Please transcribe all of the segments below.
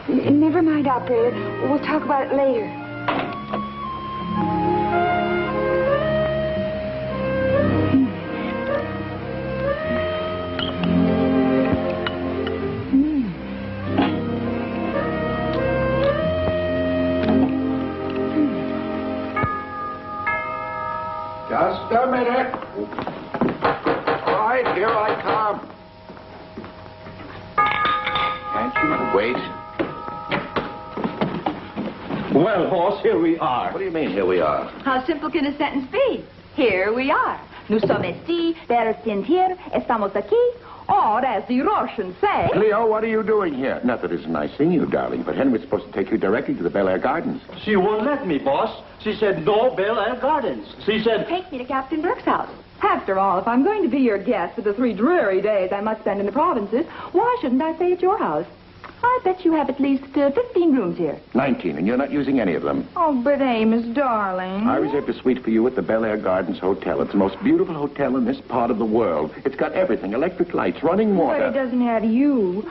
Never mind, operator. We'll talk about it later. Just a minute. All right, here I come. Can't you wait? Well, horse, here we are. What do you mean, here we are? How simple can a sentence be? Here we are. Nous sommes ici, wir sind hier, estamos aquí, or as the Russians say... Cleo, what are you doing here? Not that it's nice seeing you, darling, but Henry's supposed to take you directly to the Bel Air Gardens. She won't let me, boss. She said no Bel Air Gardens. She said... Take me to Captain Burke's house. After all, if I'm going to be your guest for the 3 dreary days I must spend in the provinces, why shouldn't I stay at your house? I bet you have at least 15 rooms here. 19, and you're not using any of them. Oh, but Amos, darling. I reserved a suite for you at the Bel Air Gardens Hotel. It's the most beautiful hotel in this part of the world. It's got everything, electric lights, running water. But it doesn't have you.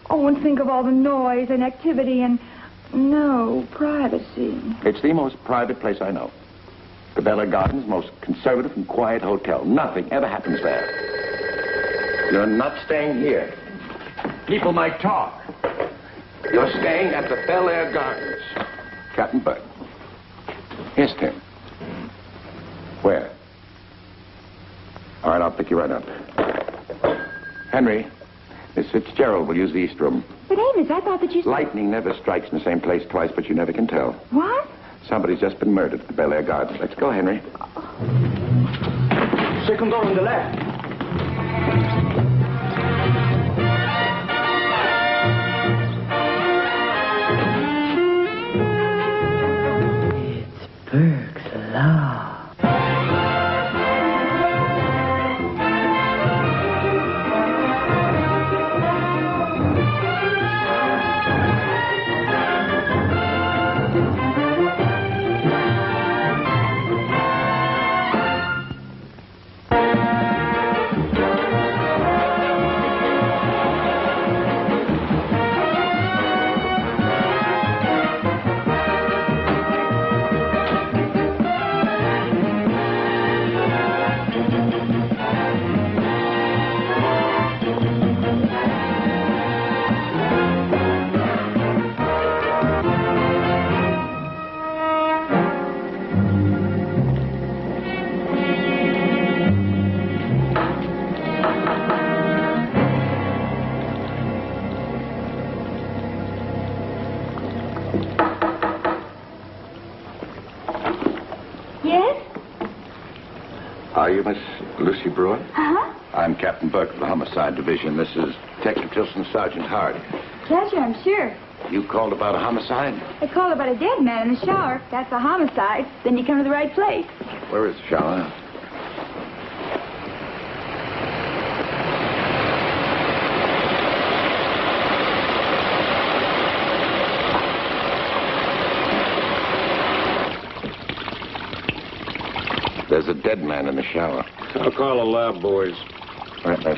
Oh, and think of all the noise and activity and no privacy. It's the most private place I know. The Bel Air Gardens, most conservative and quiet hotel. Nothing ever happens there. You're not staying here. People might talk. You're staying at the Bel Air Gardens. Captain Burke. Yes, Tim. Where? All right, I'll pick you right up. Henry, Miss Fitzgerald will use the East Room. But Amos, I thought that you... Lightning never strikes in the same place twice, but you never can tell. What? Somebody's just been murdered at the Bel Air Gardens. Let's go, Henry. Second door on the left. Burke's Law. Are you Miss Lucy Brewer? Uh-huh. I'm Captain Burke of the Homicide Division. This is Detective Tilson, Sergeant Hardy. Pleasure, I'm sure. You called about a homicide? I called about a dead man in the shower. That's a homicide. Then you come to the right place. Where is the shower? There's a dead man in the shower. I'll call the lab boys. Right, miss.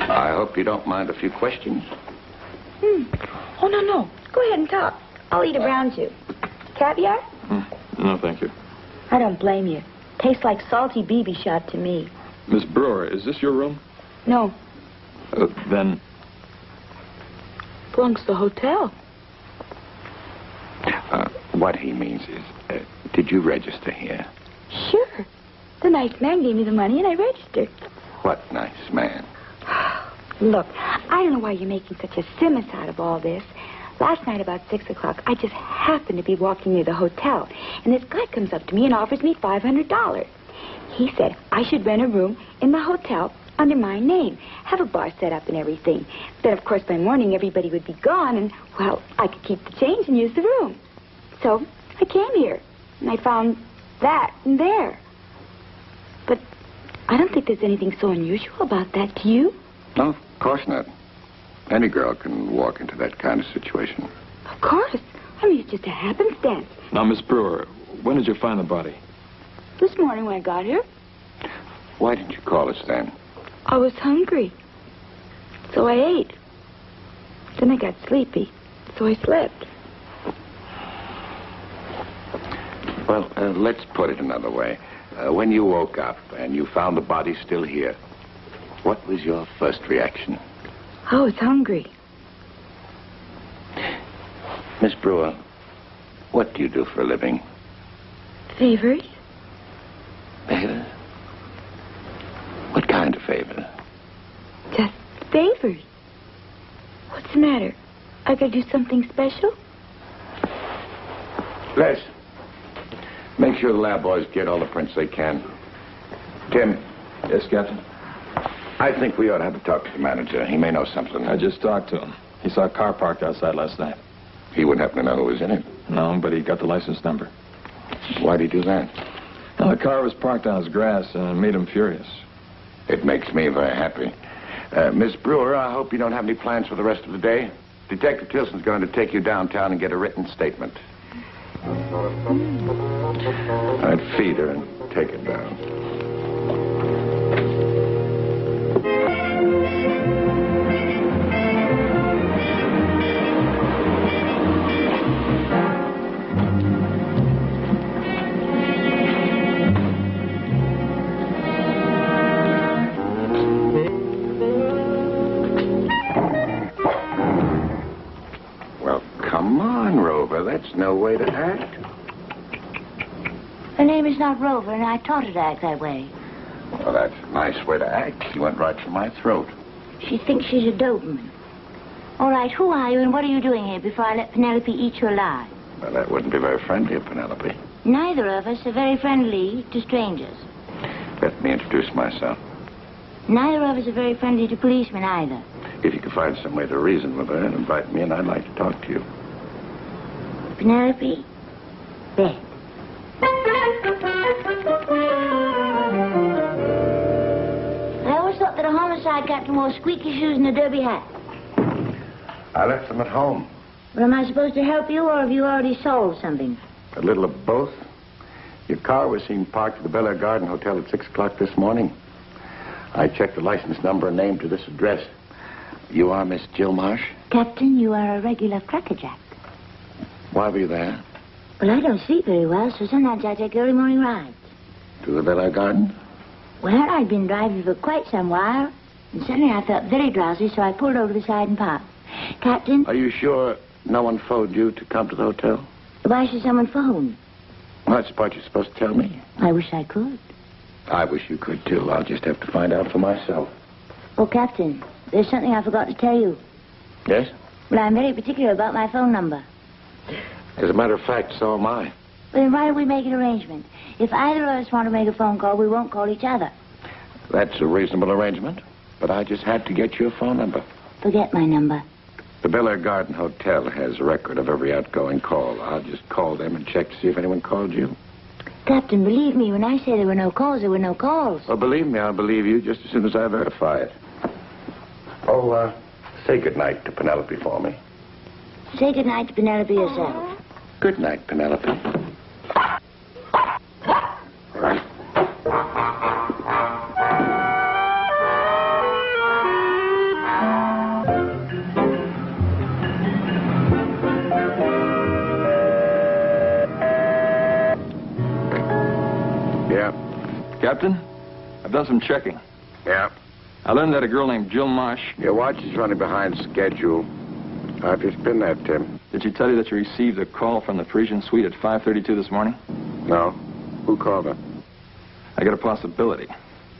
I hope you don't mind a few questions. Oh, no. Go ahead and talk. I'll eat a brown stew. Caviar? No, thank you. I don't blame you. Tastes like salty BB shot to me. Miss Brewer, is this your room? No. Then... Belongs to the hotel. What he means is, did you register here? Sure. The nice man gave me the money and I registered. What nice man? Look, I don't know why you're making such a simus out of all this. Last night about 6 o'clock, I just happened to be walking near the hotel, and this guy comes up to me and offers me $500. He said I should rent a room in the hotel under my name, have a bar set up and everything. Then, of course, by morning, everybody would be gone, and, well, I could keep the change and use the room. So I came here, and I found that in there. But I don't think there's anything so unusual about that, do you? No, of course not. Any girl can walk into that kind of situation. Of course. I mean, it's just a happenstance. Now, Miss Brewer, when did you find the body? This morning when I got here. Why didn't you call us then? I was hungry. So I ate. Then I got sleepy. So I slept. Well, let's put it another way. When you woke up and you found the body still here, what was your first reaction? I was hungry. Miss Brewer, what do you do for a living? Favors? Favors? What kind of favors? Just favors. What's the matter? I gotta do something special? Les, make sure the lab boys get all the prints they can. Tim. Yes, Captain? I think we ought to have a talk to the manager. He may know something. I just talked to him. He saw a car parked outside last night. He wouldn't happen to know who was in it. No, but he got the license number. Why'd he do that? Now, the car was parked on his grass, and it made him furious. It makes me very happy. Miss Brewer, I hope you don't have any plans for the rest of the day. Detective Tilson's going to take you downtown and get a written statement. I'd feed her and take her down. That's no way to act. Her name is not Rover, and I taught her to act that way. Well, that's a nice way to act. She went right for my throat. She thinks she's a Doberman. All right, who are you and what are you doing here before I let Penelope eat you alive? Well, that wouldn't be very friendly of Penelope. Neither of us are very friendly to strangers. Let me introduce myself. Neither of us are very friendly to policemen either. If you could find some way to reason with her and invite me in, I'd like to talk to you. Penelope, bed. I always thought that a homicide captain wore squeaky shoes and a derby hat. I left them at home. But am I supposed to help you, or have you already solved something? A little of both. Your car was seen parked at the Bel Air Garden Hotel at 6 o'clock this morning. I checked the license number and name to this address. You are Miss Jill Marsh? Captain, you are a regular crackerjack. Why were you there? Well, I don't sleep very well, so sometimes I take early morning rides. To the Bel Air Garden? Well, I'd been driving for quite some while, and suddenly I felt very drowsy, so I pulled over to the side and parked. Captain? Are you sure no one phoned you to come to the hotel? Why should someone phone? Well, that's the part you're supposed to tell me. I wish I could. I wish you could, too. I'll just have to find out for myself. Oh, Captain, there's something I forgot to tell you. Yes? Well, I'm very particular about my phone number. As a matter of fact, so am I. Well, then why don't we make an arrangement? If either of us want to make a phone call, we won't call each other. That's a reasonable arrangement, but I just had to get your phone number. Forget my number. The Bel Air Garden Hotel has a record of every outgoing call. I'll just call them and check to see if anyone called you. Captain, believe me, when I say there were no calls, there were no calls. Well, believe me, I'll believe you just as soon as I verify it. Oh, say goodnight to Penelope for me. Say goodnight to Penelope yourself. Good night, Penelope. Yeah. Captain, I've done some checking. Yeah. I learned that a girl named Jill Marsh... Your watch is running behind schedule. I've just been there, Tim. Did she tell you that you received a call from the Parisian suite at 5:32 this morning? No. Who called her? I got a possibility.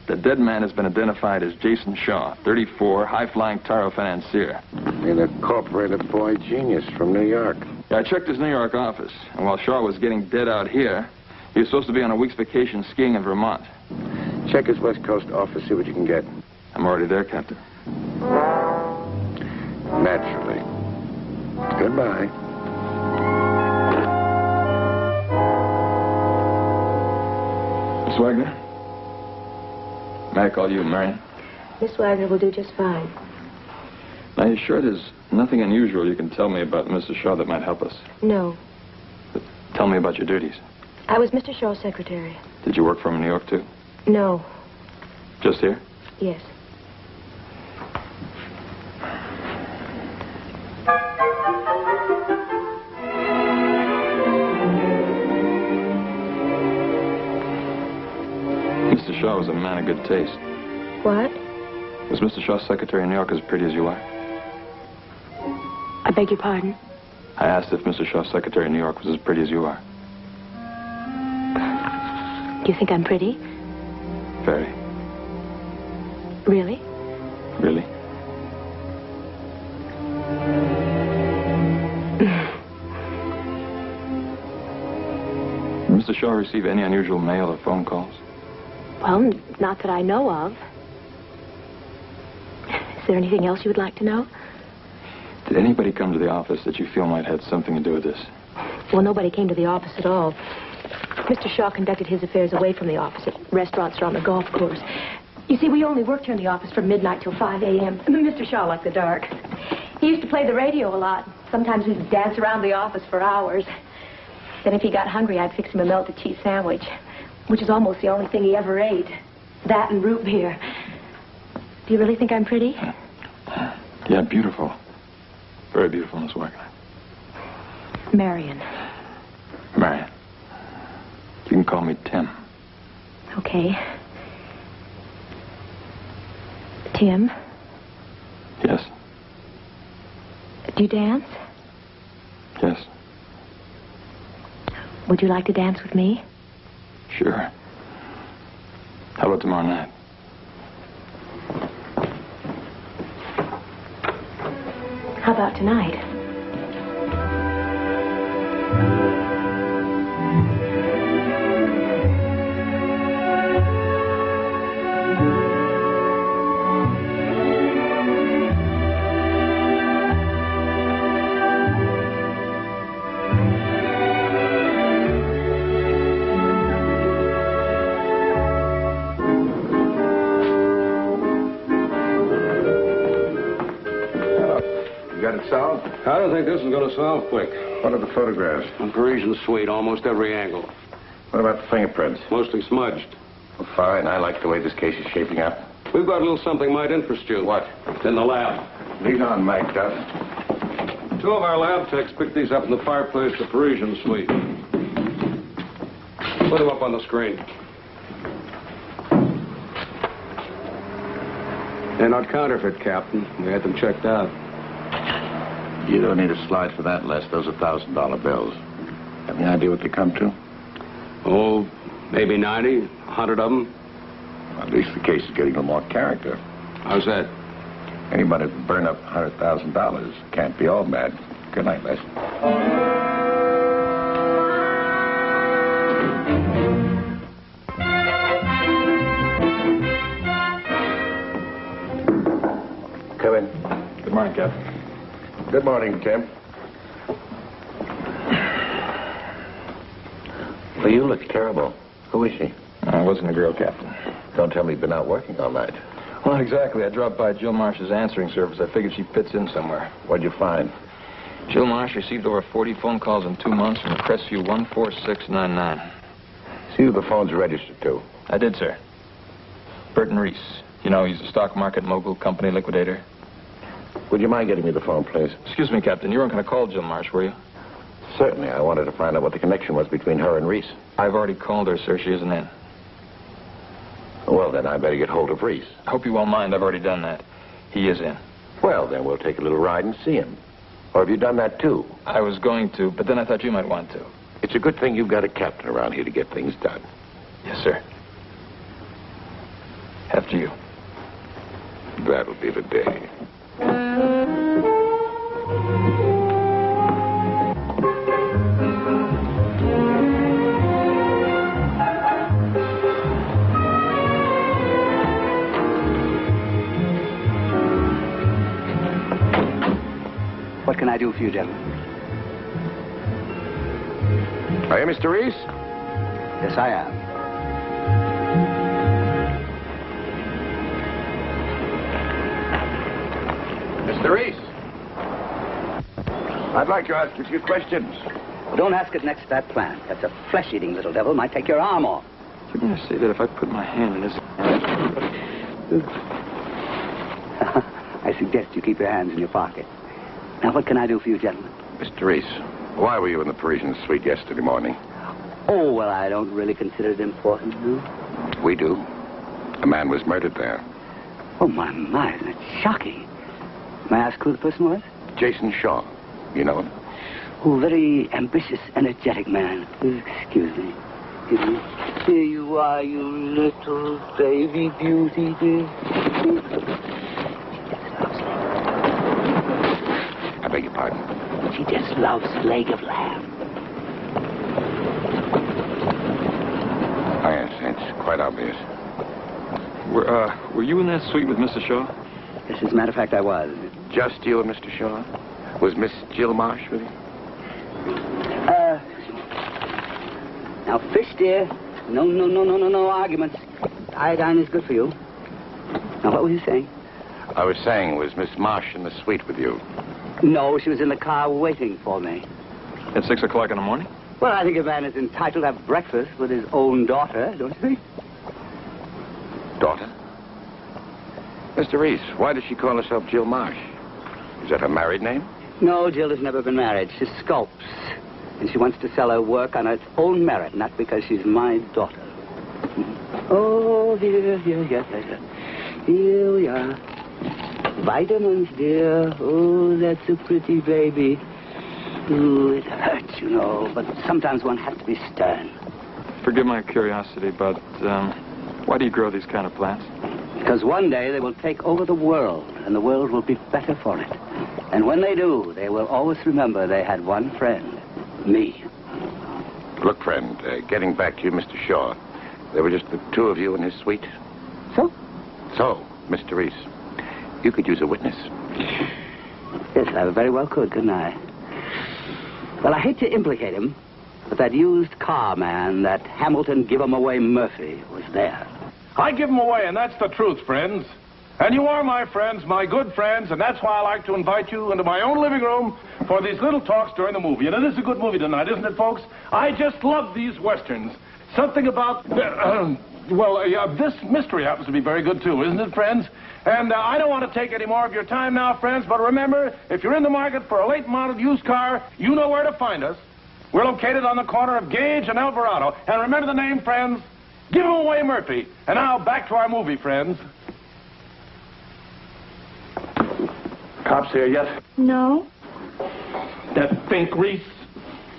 The dead man has been identified as Jason Shaw, 34, high-flying Taro financier. An incorporated boy genius from New York. Yeah, I checked his New York office, and while Shaw was getting dead out here, he was supposed to be on a week's vacation skiing in Vermont. Check his West Coast office, see what you can get. I'm already there, Captain. Naturally. Goodbye. Miss Wagner? May I call you Marion? Miss Wagner will do just fine. Now, you sure there's nothing unusual you can tell me about Mr. Shaw that might help us? No. But tell me about your duties. I was Mr. Shaw's secretary. Did you work for him in New York, too? No. Just here? Yes. Shaw was a man of good taste. What? Was Mr. Shaw's secretary in New York as pretty as you are? I beg your pardon? I asked if Mr. Shaw's secretary in New York was as pretty as you are. Do you think I'm pretty? Very. Really? Really? Did Mr. Shaw receive any unusual mail or phone calls? Well, not that I know of. Is there anything else you would like to know? Did anybody come to the office that you feel might have had something to do with this? Well, nobody came to the office at all. Mr. Shaw conducted his affairs away from the office at restaurants or on the golf course. You see, we only worked here in the office from midnight till 5 a.m. Mr. Shaw liked the dark. He used to play the radio a lot. Sometimes we'd dance around the office for hours. Then if he got hungry, I'd fix him a melted cheese sandwich, which is almost the only thing he ever ate. That and root beer. Do you really think I'm pretty? Yeah, beautiful. Very beautiful, Miss Wagner. Marion. Marion. You can call me Tim. Okay. Tim, Yes. do you dance? Yes. Would you like to dance with me? Sure. How about tomorrow night? How about tonight? Solved? I don't think this is going to solve quick. What are the photographs? A Parisian suite, almost every angle. What about the fingerprints? Mostly smudged. Well, fine. I like the way this case is shaping up. We've got a little something might interest you. What? It's in the lab. Lead on, Mike Duff. 2 of our lab techs picked these up in the fireplace of the Parisian suite. Put them up on the screen. They're not counterfeit, Captain. We had them checked out. You don't need a slide for that, Les. Those are $1,000 bills. Have any idea what they come to? Oh, maybe 90, 100 of them. At least the case is getting a little more character. How's that? Anybody who'd burn up $100,000 can't be all bad. Good night, Les. Come in. Good morning, Captain. Good morning, Tim. Well, you look terrible. Who is she? I wasn't a girl, Captain. Don't tell me you've been out working all night. Well, not exactly. I dropped by Jill Marsh's answering service. I figured she fits in somewhere. What'd you find? Jill Marsh received over 40 phone calls in 2 months from Crestview 14699. See who the phone's registered to. I did, sir. Burton Reese. You know, he's a stock market mogul, company liquidator. Would you mind getting me the phone, please? Excuse me, Captain. You weren't going to call Jill Marsh, were you? Certainly. I wanted to find out what the connection was between her and Reese. I've already called her, sir. She isn't in. Well, then I better get hold of Reese. I hope you won't mind. I've already done that. He is in. Well, then we'll take a little ride and see him. Or have you done that, too? I was going to, but then I thought you might want to. It's a good thing you've got a captain around here to get things done. Yes, sir. After you. That'll be the day. What can I do for you, gentlemen? Are you Mr. Reese? Yes, I am. Mr. Reese. I'd like to ask you a few questions. Well, don't ask it next to that plant. That's a flesh-eating little devil. Might take your arm off. You're going to say that if I put my hand in his... I suggest you keep your hands in your pocket. Now, what can I do for you, gentlemen? Mr. Reese, why were you in the Parisian suite yesterday morning? Oh, well, I don't really consider it important, no? We do. A man was murdered there. Oh, my, that's shocking. May I ask who the person was? Jason Shaw. You know him? Oh, very ambitious, energetic man. Excuse me. Here you are, you little baby beauty, dear. I beg your pardon? She just loves leg of lamb. Oh, yes, it's quite obvious. Were you in that suite with Mr. Shaw? Yes, as a matter of fact, I was. Just you and Mr. Shaw? Was Miss Jill Marsh with you? Now, Fish, dear, no arguments. Iodine is good for you. Now, what were you saying? I was saying, was Miss Marsh in the suite with you? No, she was in the car waiting for me. At 6 o'clock in the morning? Well, I think a man is entitled to have breakfast with his own daughter, don't you think? Daughter? Mr. Reese, why does she call herself Jill Marsh? Is that her married name? No, Jill has never been married. She sculpts. And she wants to sell her work on its own merit, not because she's my daughter. Oh, here. Here we are. Vitamins, dear. Oh, that's a pretty baby. Ooh, it hurts, you know, but sometimes one has to be stern. Forgive my curiosity, but why do you grow these kind of plants? Because one day they will take over the world, and the world will be better for it. And when they do, they will always remember they had one friend, me. Look, friend, getting back to you, Mr. Shaw, there were just the two of you in his suite. So, Mr. Reese, you could use a witness. yes, I very well could, couldn't I? Well, I hate to implicate him, but that used car man, that Hamilton give-him-away Murphy, was there. I give them away, and that's the truth, friends. And you are my friends, my good friends, and that's why I like to invite you into my own living room for these little talks during the movie. And it is a good movie tonight, isn't it, folks? I just love these westerns. Something about, this mystery happens to be very good, too, isn't it, friends? And I don't want to take any more of your time now, friends, but remember, if you're in the market for a late-model used car, you know where to find us. We're located on the corner of Gage and Alvarado. And remember the name, friends? Give him away, Murphy. And now, back to our movie, friends. Cops here yet? No. That Fink, Reese.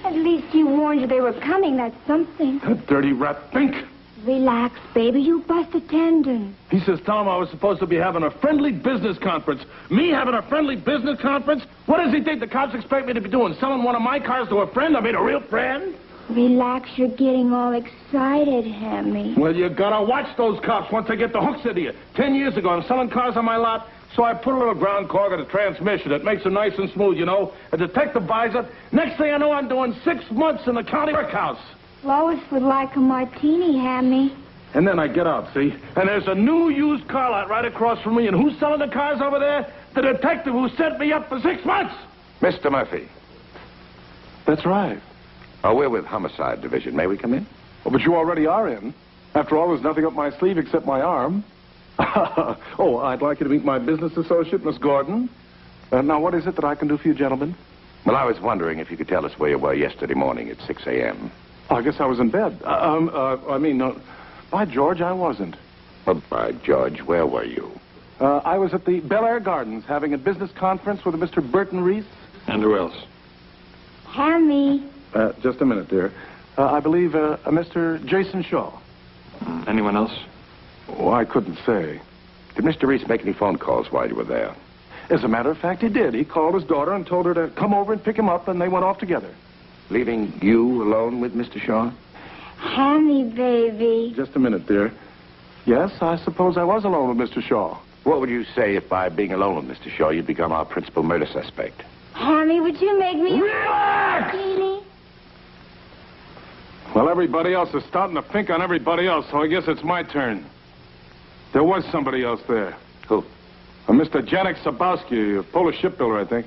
At least he warned you they were coming. That's something. That dirty rat Fink. Relax, baby. You bust a tendon. He says, Tom, I was supposed to be having a friendly business conference. Me having a friendly business conference? What does he think the cops expect me to be doing? Selling one of my cars to a friend? I mean, a real friend? Relax. You're getting all excited, Hammy. Well, you gotta watch those cops once they get the hooks into you. 10 years ago, I'm selling cars on my lot, so I put a little ground cork in the transmission. It makes it nice and smooth, you know. A detective buys it. Next thing I know, I'm doing 6 months in the county workhouse. Lois would like a martini, Hammy. And then I get out, see? And there's a new used car lot right across from me. And who's selling the cars over there? The detective who set me up for 6 months. Mr. Murphy. That's right. Oh, we're with Homicide Division. May we come in? Oh, but you already are in. After all, there's nothing up my sleeve except my arm. Oh, I'd like you to meet my business associate, Miss Gordon. Now, what is it that I can do for you, gentlemen? Well, I was wondering if you could tell us where you were yesterday morning at 6 a.m. Oh, I guess I was in bed. By George, I wasn't. Well, by George, where were you? I was at the Bel Air Gardens having a business conference with Mr. Burton Reese. And who else? Hammy. Just a minute, dear. I believe Mr. Jason Shaw. Anyone else? Oh, I couldn't say. Did Mr. Reese make any phone calls while you were there? As a matter of fact, he did. He called his daughter and told her to come over and pick him up, and they went off together. Leaving you alone with Mr. Shaw? Hammy, baby. Just a minute, dear. Yes, I suppose I was alone with Mr. Shaw. What would you say if by being alone with Mr. Shaw you'd become our principal murder suspect? Hammy, would you make me... Relax! Martini? Well, everybody else is starting to think on everybody else, so I guess it's my turn. There was somebody else there. Who? Mr. Janek Sabowski, a Polish shipbuilder, I think.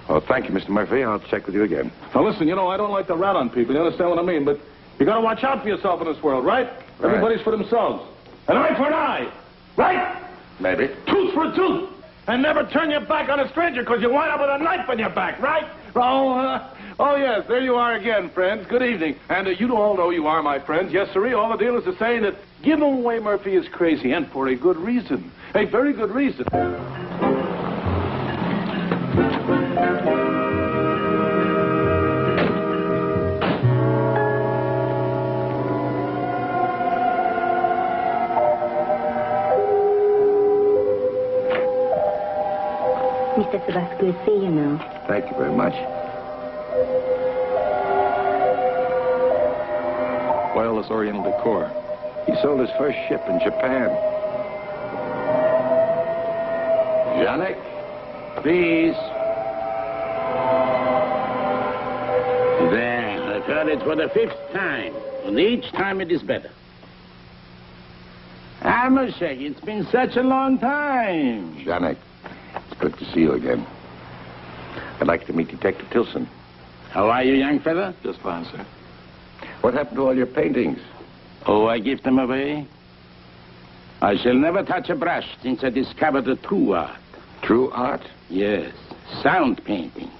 Oh, thank you, Mr. Murphy. I'll check with you again. Now, listen, you know, I don't like to rat on people. You understand what I mean? But you got to watch out for yourself in this world, right? Everybody's for themselves. An eye for an eye. Right? Maybe. Tooth for a tooth. and never turn your back on a stranger because you wind up with a knife in your back, right? Oh, yes, there you are again, friends. Good evening. And you all know you are my friends. Yes, sirree, all the dealers are saying that Giveaway Murphy is crazy, and for a good reason. A very good reason. Mr. Tabasco, see you now. Thank you very much. Why all this Oriental decor? He sold his first ship in Japan. Janek, please. There, I've heard it for the 5th time, and each time it is better. I must say, it's been such a long time. Janek, it's good to see you again. I'd like to meet Detective Tilson. How are you, young fella? Just fine, sir. What happened to all your paintings? Oh, I give them away. I shall never touch a brush since I discovered the true art. True art? Yes, sound paintings.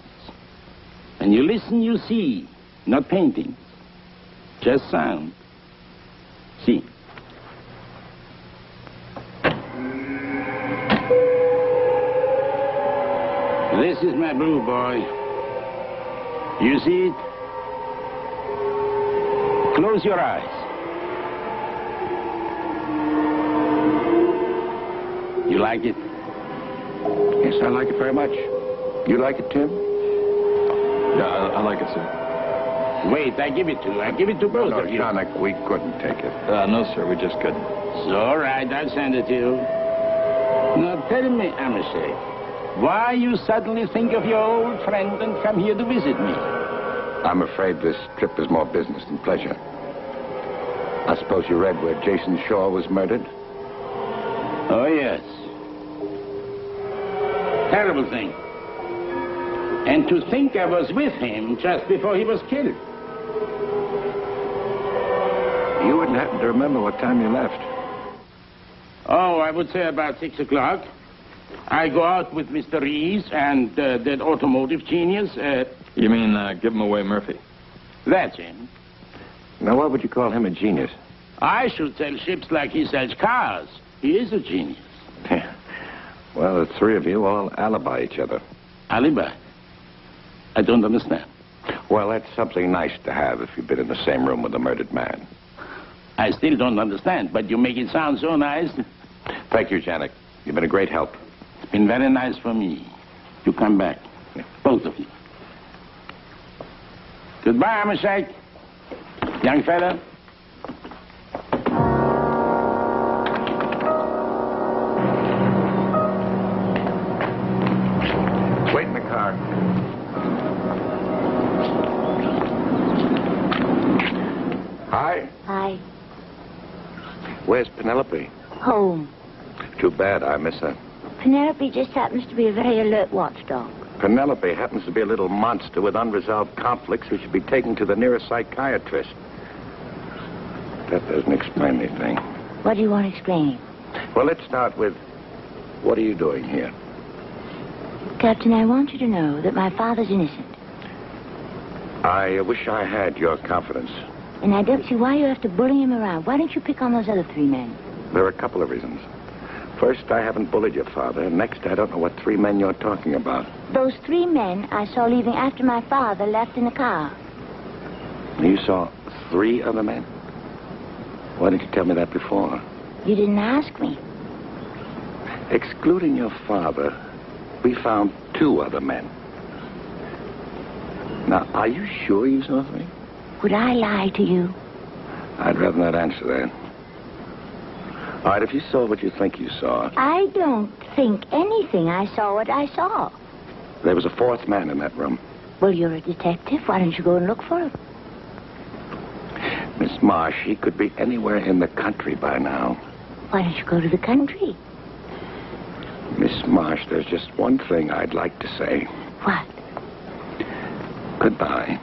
When you listen, you see. Not paintings. Just sound. See. This is my blue boy. You see it? Close your eyes. You like it? Yes, I like it very much. You like it, Tim? Yeah, I like it, sir. Wait, I give it to both No, of you. Janek, we couldn't take it. No, sir, we just couldn't. It's all right, I'll send it to you. Now tell me, Amosek, why you suddenly think of your old friend and come here to visit me? I'm afraid this trip is more business than pleasure. I suppose you read where Jason Shaw was murdered? Oh, yes. Terrible thing. And to think I was with him just before he was killed. You wouldn't happen to remember what time you left? Oh, I would say about 6 o'clock. I go out with Mr. Reeves and that automotive genius. You mean Giveaway Murphy? That's him. Now, what would you call him a genius? I should sell ships like he sells cars. He is a genius. Well, the three of you all alibi each other. Alibi? I don't understand. Well, that's something nice to have if you've been in the same room with a murdered man. I still don't understand, but you make it sound so nice. Thank you, Janek. You've been a great help. It's been very nice for me. You come back. Both of you. Goodbye, Amosek. Young fella. Wait in the car. Hi. Hi. Where's Penelope? Home. Too bad. I miss her. Penelope just happens to be a very alert watchdog. Penelope happens to be a little monster with unresolved conflicts who should be taken to the nearest psychiatrist. That doesn't explain anything. What do you want explaining? Well, let's start with, what are you doing here? Captain, I want you to know that my father's innocent. I wish I had your confidence. And I don't see why you have to bully him around. Why don't you pick on those other 3 men? There are a couple of reasons. First, I haven't bullied your father. And next, I don't know what 3 men you're talking about. Those 3 men I saw leaving after my father left in the car. You saw 3 other men? Why didn't you tell me that before? You didn't ask me. Excluding your father, we found 2 other men. Now, are you sure you saw 3? Would I lie to you? I'd rather not answer that. All right, if you saw what you think you saw, I don't think anything. I saw what I saw. there was a 4th man in that room. Well, you're a detective. Why don't you go and look for him? Miss Marsh, he could be anywhere in the country by now. Why don't you go to the country? Miss Marsh, there's just one thing I'd like to say. What? Goodbye.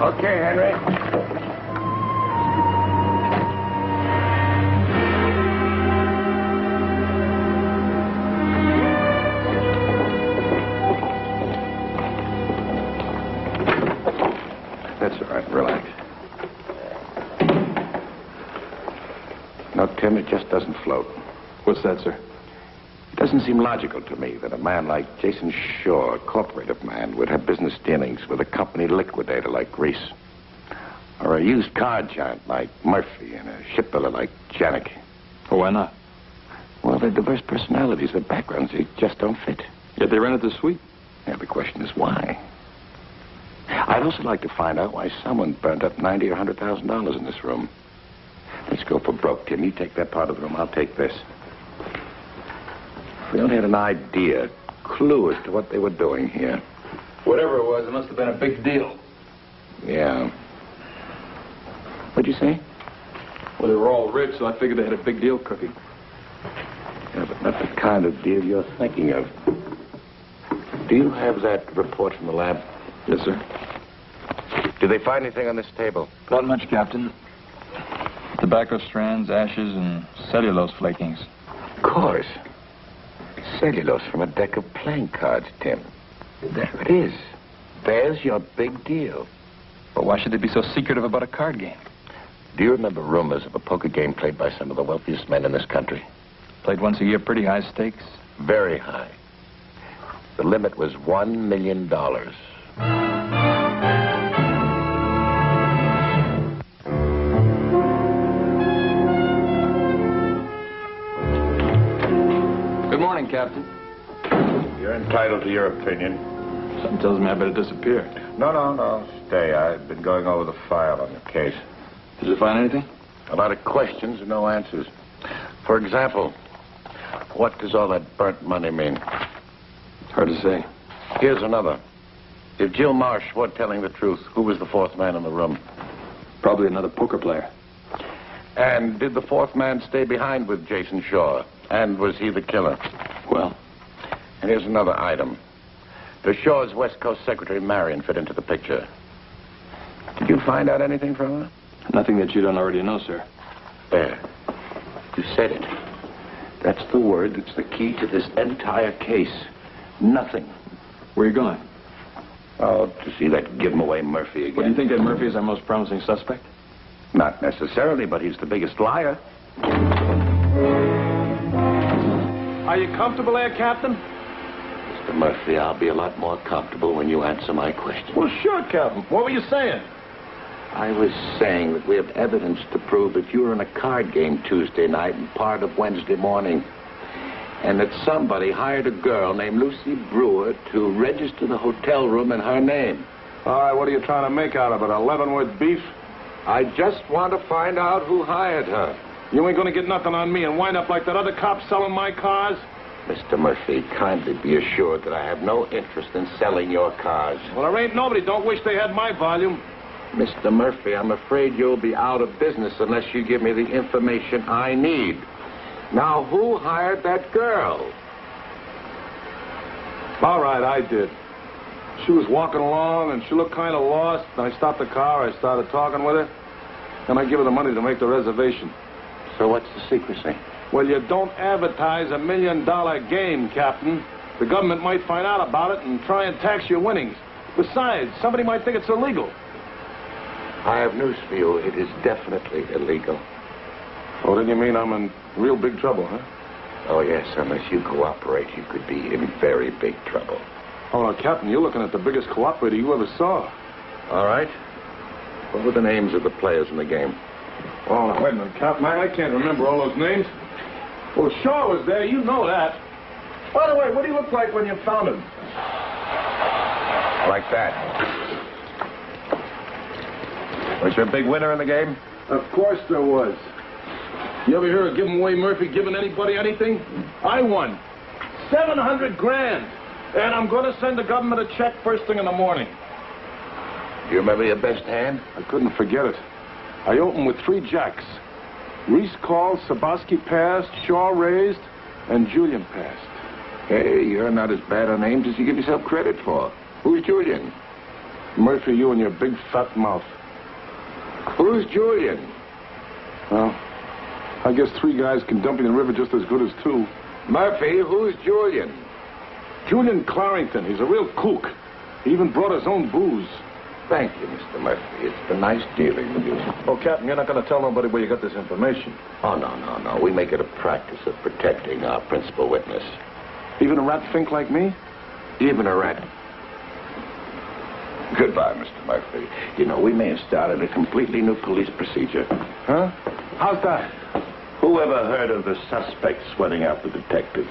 Okay, Henry. Tim, it just doesn't float. What's that, sir? It doesn't seem logical to me that a man like Jason Shaw, a corporative man, would have business dealings with a company liquidator like Reese. Or a used car giant like Murphy and a shipbuilder like Janik. Well, why not? Well, they're diverse personalities. Their backgrounds, they just don't fit. Yet they rented the suite. Yeah, the question is why? I'd also like to find out why someone burned up $90,000 or $100,000 in this room. Let's go for broke, Tim. You take that part of the room, I'll take this. If we only had an idea, a clue as to what they were doing here. Whatever it was, it must have been a big deal. Yeah. What'd you say? Well, they were all rich, so I figured they had a big deal cooking. Yeah, but not the kind of deal you're thinking of. Do you have that report from the lab? Yes, sir. Did they find anything on this table? Not much, Captain. Tobacco strands, ashes, and cellulose flakings. Of course. Cellulose from a deck of playing cards, Tim. There it is. There's your big deal. But why should they be so secretive about a card game? Do you remember rumors of a poker game played by some of the wealthiest men in this country? Played once a year, pretty high stakes. Very high. The limit was $1 million. Good morning, Captain. You're entitled to your opinion. Something tells me I better disappear. No. Stay. I've been going over the file on your case. Did you find anything? A lot of questions and no answers. For example, what does all that burnt money mean? Hard to say. Here's another. If Jill Marsh were telling the truth, who was the fourth man in the room? Probably another poker player. And did the fourth man stay behind with Jason Shaw? And was he the killer? Well? And here's another item. Does Shaw's West Coast secretary Marion fit into the picture? Did you find out anything from her? Nothing that you don't already know, sir. There. You said it. That's the word that's the key to this entire case. Nothing. Where are you going? Oh, to see that give-him-away Murphy again. Well, do you think that Murphy is our most promising suspect? Not necessarily, but he's the biggest liar. Are you comfortable there, Captain? Mr. Murphy, I'll be a lot more comfortable when you answer my question. Well, sure, Captain. What were you saying? I was saying that we have evidence to prove that you were in a card game Tuesday night and part of Wednesday morning. And that somebody hired a girl named Lucy Brewer to register the hotel room in her name. All right, what are you trying to make out of it, a Leavenworth beef? I just want to find out who hired her. You ain't gonna get nothing on me and wind up like that other cop selling my cars? Mr. Murphy, kindly be assured that I have no interest in selling your cars. Well, there ain't nobody don't wish they had my volume. Mr. Murphy, I'm afraid you'll be out of business unless you give me the information I need. Now, who hired that girl? All right, I did. She was walking along, and she looked kind of lost. I stopped the car. I started talking with her. Then I give her the money to make the reservation. So what's the secrecy? Well, you don't advertise $1 million game, Captain. The government might find out about it and try and tax your winnings. Besides, somebody might think it's illegal. I have news for you. It is definitely illegal. Oh, then you mean I'm in real big trouble, huh? Oh, yes. Unless you cooperate, you could be in very big trouble. Oh, now, Captain, you're looking at the biggest cooperator you ever saw. All right. What were the names of the players in the game? Oh, now, wait a minute, Captain. I can't remember all those names. Well, Shaw was there. You know that. By the way, what do you look like when you found him? Like that. Was there a big winner in the game? Of course there was. You ever hear of giving away Murphy giving anybody anything? I won. $700,000. And I'm going to send the government a check first thing in the morning. Do you remember your best hand? I couldn't forget it. I opened with 3 jacks. Reese called, Sabaski passed, Shaw raised, and Julian passed. Hey, you're not as bad on names as you give yourself credit for. Who's Julian? Murphy, you and your big fat mouth. Who's Julian? Well, I guess 3 guys can dump in the river just as good as 2. Murphy, who's Julian? Julian Clarrington. He's a real kook. He even brought his own booze. Thank you, Mr. Murphy. It's been nice dealing with you. Oh, Captain, you're not going to tell nobody where you got this information. Oh, no. We make it a practice of protecting our principal witness. Even a rat fink like me? Even a rat. Goodbye, Mr. Murphy. You know, we may have started a completely new police procedure. Huh? How's that? Who ever heard of the suspect sweating out the detective?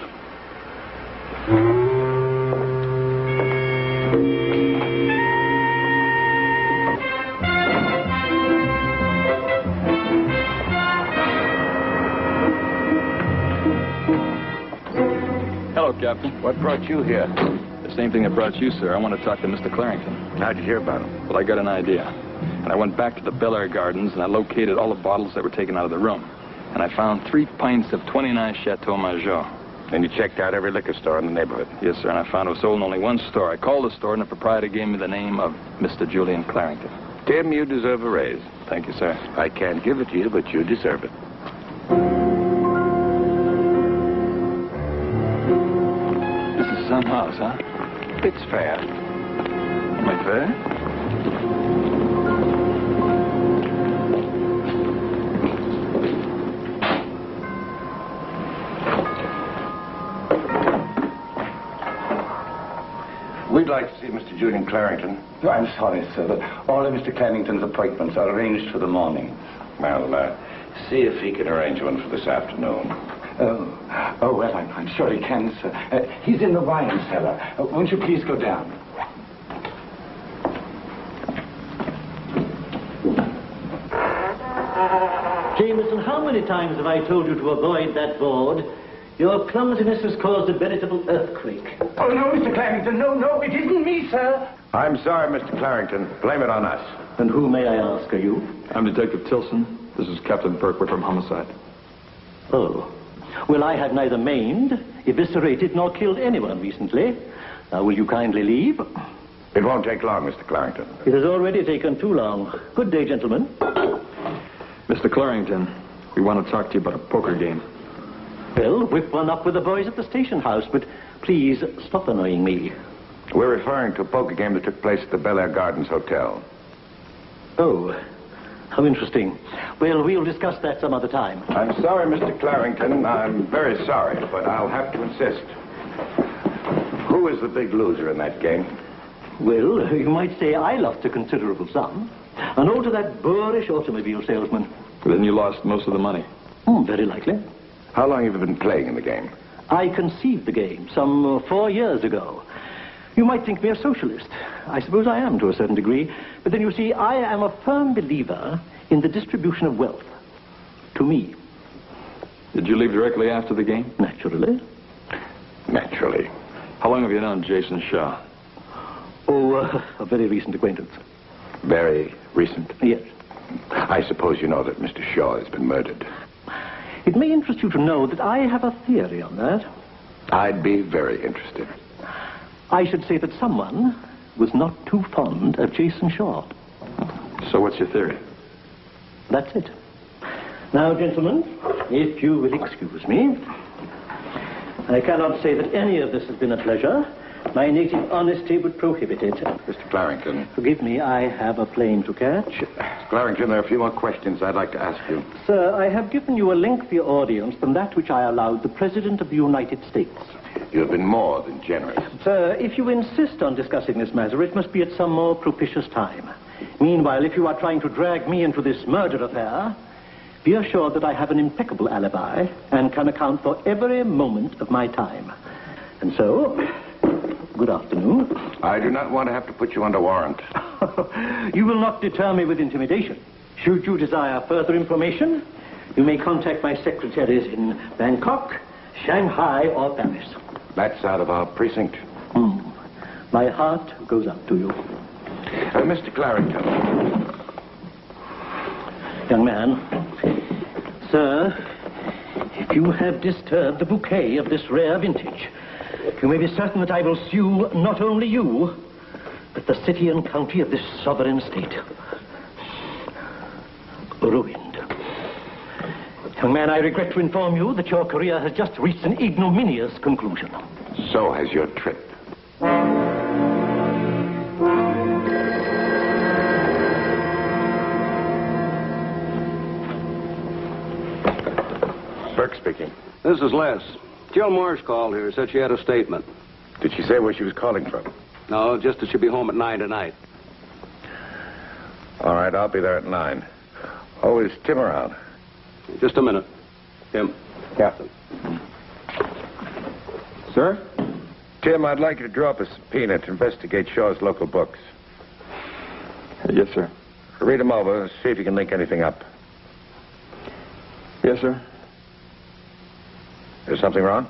Hello, Captain. What brought you here? The same thing that brought you, sir. I want to talk to Mr. Clarington. How'd you hear about him? Well, I got an idea. And I went back to the Bel Air Gardens, and I located all the bottles that were taken out of the room. And I found 3 pints of 29 Chateau Major. And you checked out every liquor store in the neighborhood? Yes, sir, and I found it was sold in only one store. I called the store, and the proprietor gave me the name of Mr. Julian Clarington. Tim, you deserve a raise. Thank you, sir. I can't give it to you, but you deserve it. This is some house, huh? It's fair. Am I fair? We'd like to see Mr. Julian Clarington. Oh, I'm sorry, sir, but all of Mr. Clarington's appointments are arranged for the morning. Well, see if he can arrange one for this afternoon. Oh, well, I'm sure he can, sir. He's in the wine cellar. Won't you please go down? Jameson, how many times have I told you to avoid that board? Your clumsiness has caused a veritable earthquake. Oh, no, Mr. Clarington. No, it isn't me, sir. I'm sorry, Mr. Clarington. Blame it on us. And who, may I ask, are you? I'm Detective Tilson. This is Captain Burke. We're from Homicide. Oh. Well, I have neither maimed, eviscerated, nor killed anyone recently. Now, will you kindly leave? It won't take long, Mr. Clarington. It has already taken too long. Good day, gentlemen. Mr. Clarington, we want to talk to you about a poker game. Well, whip one up with the boys at the station house, but please stop annoying me. We're referring to a poker game that took place at the Bel Air Gardens Hotel. Oh, how interesting. Well, we'll discuss that some other time. I'm sorry, Mr. Clarington. I'm very sorry, but I'll have to insist. Who is the big loser in that game? Well, you might say I lost a considerable sum. And all to that boorish automobile salesman. Then you lost most of the money. Very likely. How long have you been playing in the game? I conceived the game some 4 years ago. You might think me a socialist. I suppose I am to a certain degree. But then you see, I am a firm believer in the distribution of wealth. To me. Did you leave directly after the game? Naturally. Naturally. How long have you known Jason Shaw? Oh, a very recent acquaintance. Very recent? Yes. I suppose you know that Mr. Shaw has been murdered. It may interest you to know that I have a theory on that. I'd be very interested. I should say that someone was not too fond of Jason Shaw. So what's your theory? That's it. Now, gentlemen, if you will excuse me, I cannot say that any of this has been a pleasure. My native honesty would prohibit it. Mr. Clarington. Forgive me, I have a plane to catch. Mr. Clarington, there are a few more questions I'd like to ask you. Sir, I have given you a lengthier audience than that which I allowed the President of the United States. You have been more than generous. Sir, if you insist on discussing this matter, it must be at some more propitious time. Meanwhile, if you are trying to drag me into this murder affair, be assured that I have an impeccable alibi and can account for every moment of my time. And so, good afternoon. I do not want to have to put you under warrant. You will not deter me with intimidation. Should you desire further information, you may contact my secretaries in Bangkok, Shanghai, or Paris. That's out of our precinct. My heart goes out to you. Mr. Clarington. Young man, sir, if you have disturbed the bouquet of this rare vintage, you may be certain that I will sue not only you, but the city and county of this sovereign state. Ruined. Young man, I regret to inform you that your career has just reached an ignominious conclusion. So has your trip. speaking. This is Les. Jill Morse called here. Said she had a statement. Did she say where she was calling from? No, just that she'll be home at 9 tonight. All right, I'll be there at 9. Oh, is Tim around? Just a minute. Tim. Captain. Sir? Tim, I'd like you to draw up a subpoena to investigate Shaw's local books. Yes, sir. Read them over, see if you can link anything up. Yes, sir. Is something wrong?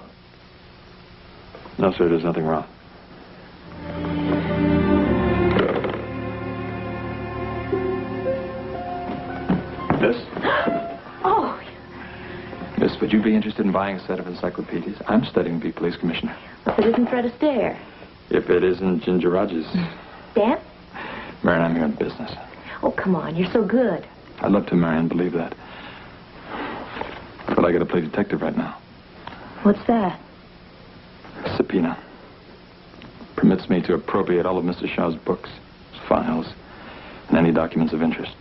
No, sir, there's nothing wrong. Miss? Oh. Miss, would you be interested in buying a set of encyclopedias? I'm studying to be police commissioner. If it isn't Fred Astaire. If it isn't Ginger Rogers. Dad? Marion, I'm here in business. Oh, come on. You're so good. I'd love to, Marion, believe that. But I gotta play detective right now. What's that? Subpoena. Permits me to appropriate all of Mr. Shaw's books, his files, and any documents of interest.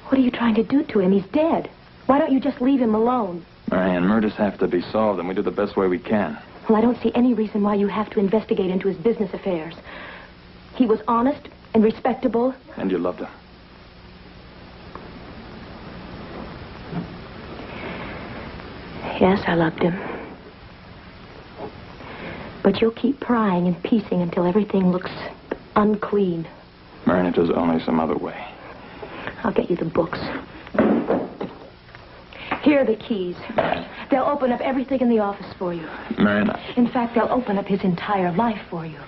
What are you trying to do to him? He's dead. Why don't you just leave him alone? Marion, murders have to be solved, and we do the best way we can. Well, I don't see any reason why you have to investigate into his business affairs. He was honest and respectable. And you loved him. Yes, I loved him. But you'll keep prying and piecing until everything looks unclean. Marion, if there's only some other way. I'll get you the books. Here are the keys. They'll open up everything in the office for you. Marion, In fact, they'll open up his entire life for you.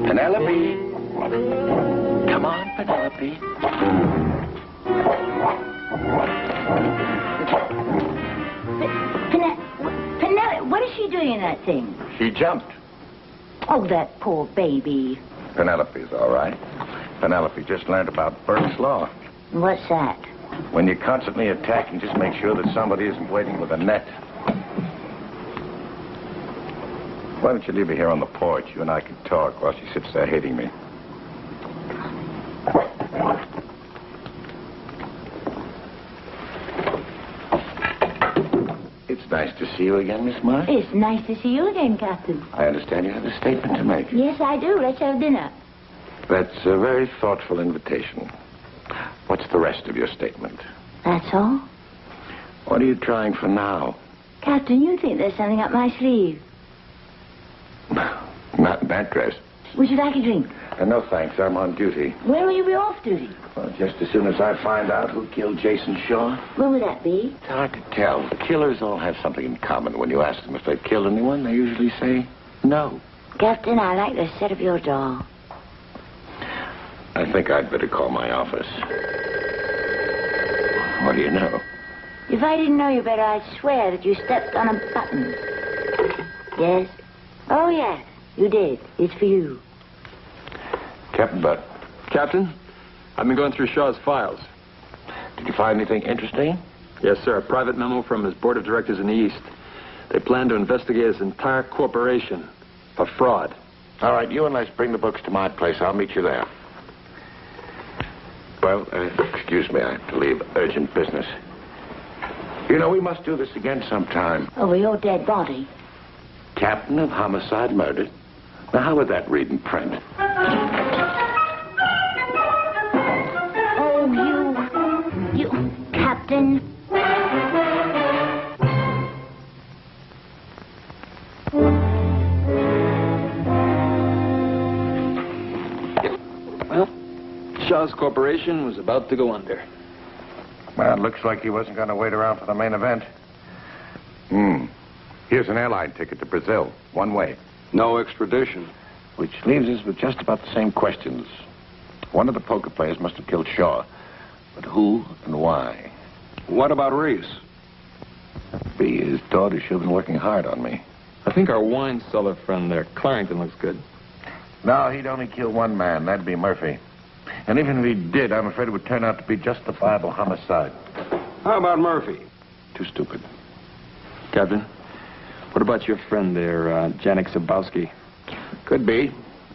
Penelope. Come on, Penelope. Penelope, what is she doing in that thing? She jumped. Oh, that poor baby. Penelope's all right. Penelope just learned about Burke's Law. What's that? When you're constantly attacking, just make sure that somebody isn't waiting with a net. Why don't you leave her here on the porch? You and I can talk while she sits there hating me. It's nice to see you again, Miss Marsh. It's nice to see you again, Captain. I understand you have a statement to make. Yes, I do. Let's have dinner. That's a very thoughtful invitation. What's the rest of your statement? That's all? What are you trying for now? Captain, you think there's something up my sleeve. Not in that dress. Would you like a drink? No, thanks. I'm on duty. When will you be off duty? Well, just as soon as I find out who killed Jason Shaw. When will that be? It's hard to tell. Killers all have something in common. When you ask them if they've killed anyone, they usually say no. Captain, I like the set of your doll. I think I'd better call my office. What do you know? If I didn't know you better, I'd swear that you stepped on a button. Yes? Oh, yes, you did. It's for you. Captain Butt. Captain, I've been going through Shaw's files. Did you find anything interesting? Yes, sir. A private memo from his board of directors in the East. They plan to investigate his entire corporation for fraud. All right, you and Les bring the books to my place. I'll meet you there. Well, excuse me. I have to leave. Urgent business. You know, we must do this again sometime. Over your dead body. Captain of homicide murdered. Now, how would that read in print? Oh, you, Captain. Well, Shaw's corporation was about to go under. Well, it looks like he wasn't going to wait around for the main event. Here's an airline ticket to Brazil. One way. No extradition. Which leaves us with just about the same questions. One of the poker players must have killed Shaw. But who and why? What about Reese? B, his daughter should have been working hard on me. I think our wine cellar friend there, Clarrington, looks good. No, he'd only kill one man. That'd be Murphy. And even if he did, I'm afraid it would turn out to be justifiable homicide. How about Murphy? Too stupid. Captain, what about your friend there, Janik Zabowski? Could be,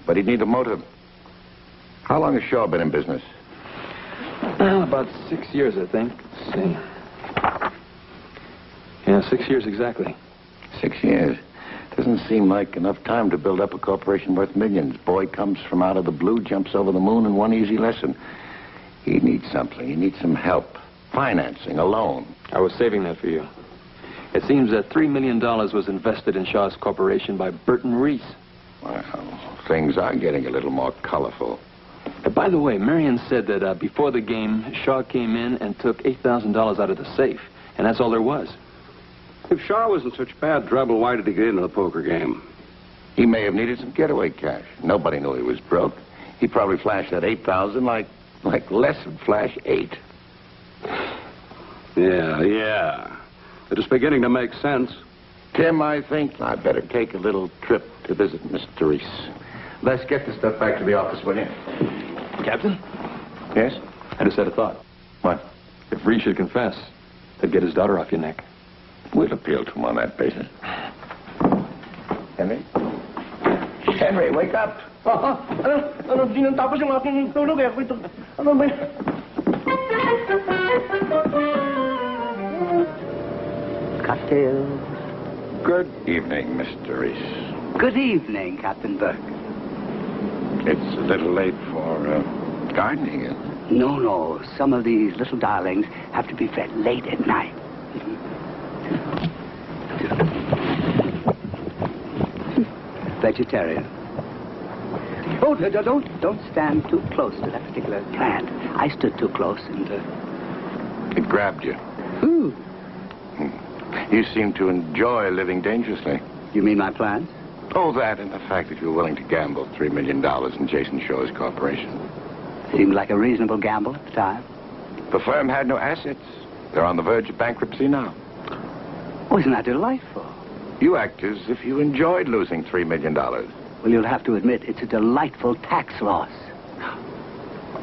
but he'd need a motive. How long has Shaw been in business? About 6 years, I think. Let's see. Yeah, 6 years exactly. 6 years. Doesn't seem like enough time to build up a corporation worth millions. Boy comes from out of the blue, jumps over the moon in one easy lesson. He needs something. He needs some help. Financing, a loan. I was saving that for you. It seems that $3 million was invested in Shaw's corporation by Burton Reese. Well, things are getting a little more colorful. By the way, Marion said that before the game, Shaw came in and took $8,000 out of the safe. And that's all there was. If Shaw was in such bad trouble, why did he get into the poker game? He may have needed some getaway cash. Nobody knew he was broke. He probably flashed that $8,000 like less would flash 8. Yeah. It is beginning to make sense. Tim, I think I'd better take a little trip to visit Mr. Reese. Let's get the stuff back to the office, will you? Captain? Yes? I just had a thought. What? If Reese should confess, that'd get his daughter off your neck. We'll appeal to him on that basis. Henry? Henry, wake up! Cocktails. Good evening, Mr. Reese. Good evening, Captain Burke. It's a little late for gardening, isn't it? No. Some of these little darlings have to be fed late at night. Vegetarian. Oh, don't stand too close to that particular plant. I stood too close and... It grabbed you. Ooh. You seem to enjoy living dangerously. You mean my plans? Oh, that and the fact that you were willing to gamble $3 million in Jason Shaw's corporation. Seemed like a reasonable gamble at the time. The firm had no assets. They're on the verge of bankruptcy now. Oh, isn't that delightful? You act as if you enjoyed losing $3 million. Well, you'll have to admit it's a delightful tax loss.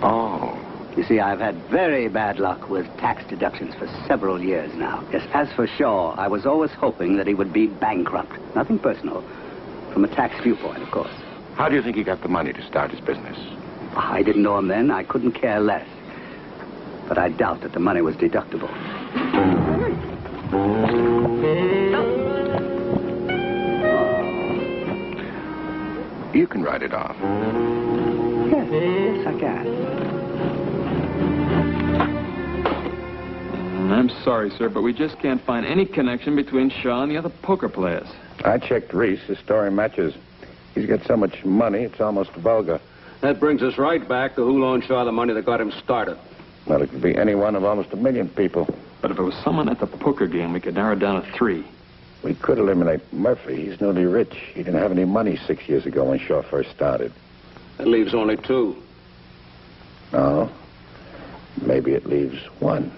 Oh. You see, I've had very bad luck with tax deductions for several years now. Yes, as for Shaw, I was always hoping that he would be bankrupt. Nothing personal. From a tax viewpoint, of course. How do you think he got the money to start his business? I didn't know him then. I couldn't care less. But I doubt that the money was deductible. You can write it off. Yes, I can. I'm sorry, sir, but we just can't find any connection between Shaw and the other poker players. I checked Reese. His story matches. He's got so much money, it's almost vulgar. That brings us right back to who loaned Shaw the money that got him started. Well, it could be any one of almost 1 million people. But if it was someone at the poker game, we could narrow it down to 3. We could eliminate Murphy. He's newly rich. He didn't have any money 6 years ago when Shaw first started. That leaves only 2. No. Maybe it leaves 1.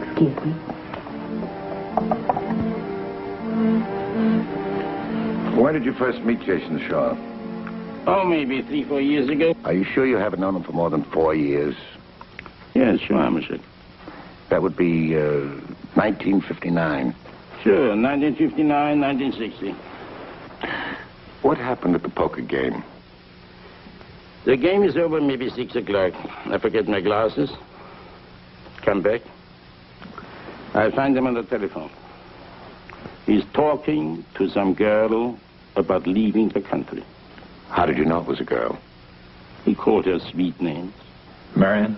Excuse me. When did you first meet Jason Shaw? Oh, maybe 3-4 years ago. Are you sure you haven't known him for more than 4 years? Yes, sure, monsieur. That would be 1959. Sure, 1959, 1960. What happened at the poker game? The game is over maybe 6 o'clock. I forget my glasses. Come back. I find him on the telephone. He's talking to some girl about leaving the country. How did you know it was a girl? He called her sweet names. Marion?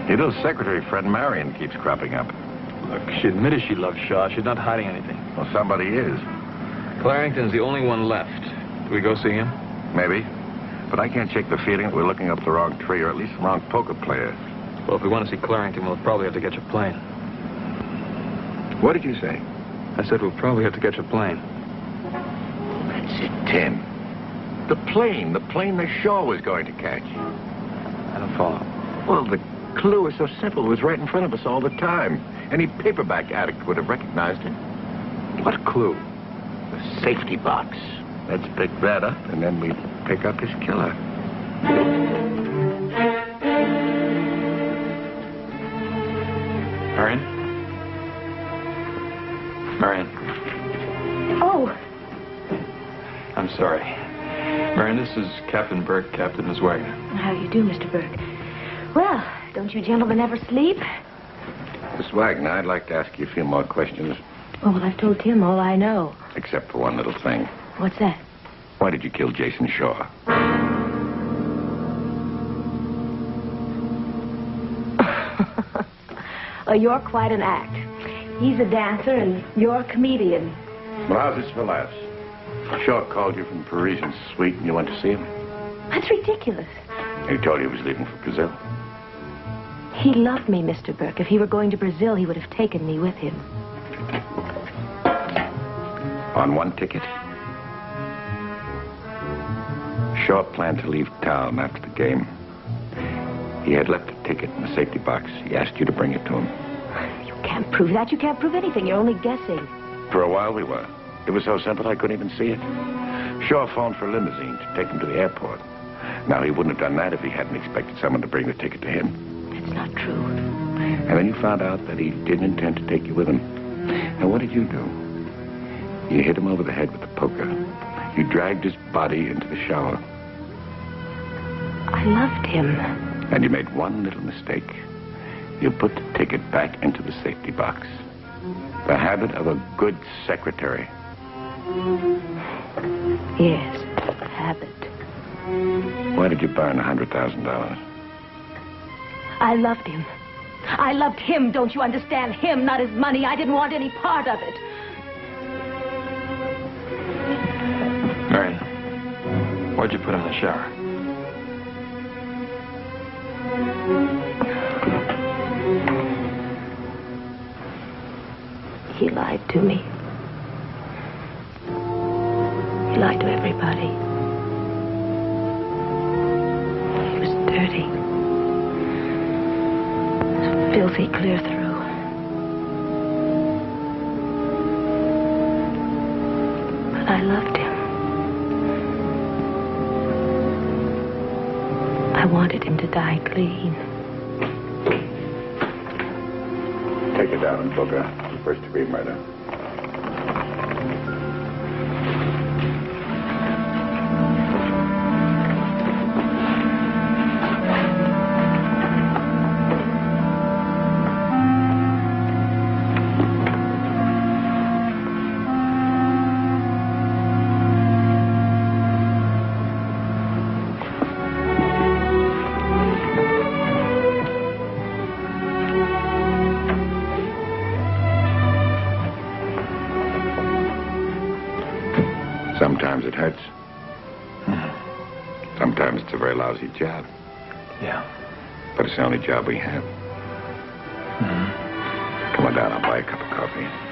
Your little secretary friend Marion keeps cropping up. Look, she admitted she loved Shaw. She's not hiding anything. Well, somebody is. Clarington's the only one left. Do we go see him? Maybe. But I can't shake the feeling that we're looking up the wrong tree, or at least the wrong poker player. Well, if we want to see Clarington, we'll probably have to catch a plane. What did you say? I said we'll probably have to catch a plane. That's it, Tim. The plane that Shaw was going to catch. I don't follow. Well, the clue was so simple. It was right in front of us all the time. Any paperback addict would have recognized it. What clue? The safety box. Let's pick that up, and then we pick up his killer. Marion? Marion. Oh, I'm sorry. Marion, this is Captain Burke, Captain Miss Wagner. How do you do, Mr. Burke? Well, don't you gentlemen ever sleep? Miss Wagner, I'd like to ask you a few more questions, Oh, well, I've told Tim all I know. except for one little thing. What's that? Why did you kill Jason Shaw? Oh, you're quite an act. He's a dancer and you're a comedian. Well, how's this for laughs? Shaw called you from the Parisian suite and you went to see him. That's ridiculous. He told you he was leaving for Brazil. He loved me, Mr. Burke. If he were going to Brazil, he would have taken me with him. On one ticket. Shaw planned to leave town after the game. He had left a ticket in the safety box. He asked you to bring it to him. You can't prove that. You can't prove anything. You're only guessing. For a while we were. It was so simple I couldn't even see it. Shaw phoned for a limousine to take him to the airport. Now, he wouldn't have done that if he hadn't expected someone to bring the ticket to him. That's not true. And then you found out that he didn't intend to take you with him. And what did you do? You hit him over the head with a poker. You dragged his body into the shower. I loved him. And you made one little mistake. You put the ticket back into the safety box. The habit of a good secretary. Yes, habit. Why did you burn $100,000? I loved him. I loved him, don't you understand? Him, not his money. I didn't want any part of it. Marion, why'd you put him in the shower? He lied to me. He lied to everybody. He was dirty. Filthy clear through. But I loved him. I wanted him to die clean. Take it down and book a first-degree murder. Sometimes it hurts. Sometimes it's a very lousy job. Yeah. But it's the only job we have. Come on down, I'll buy a cup of coffee.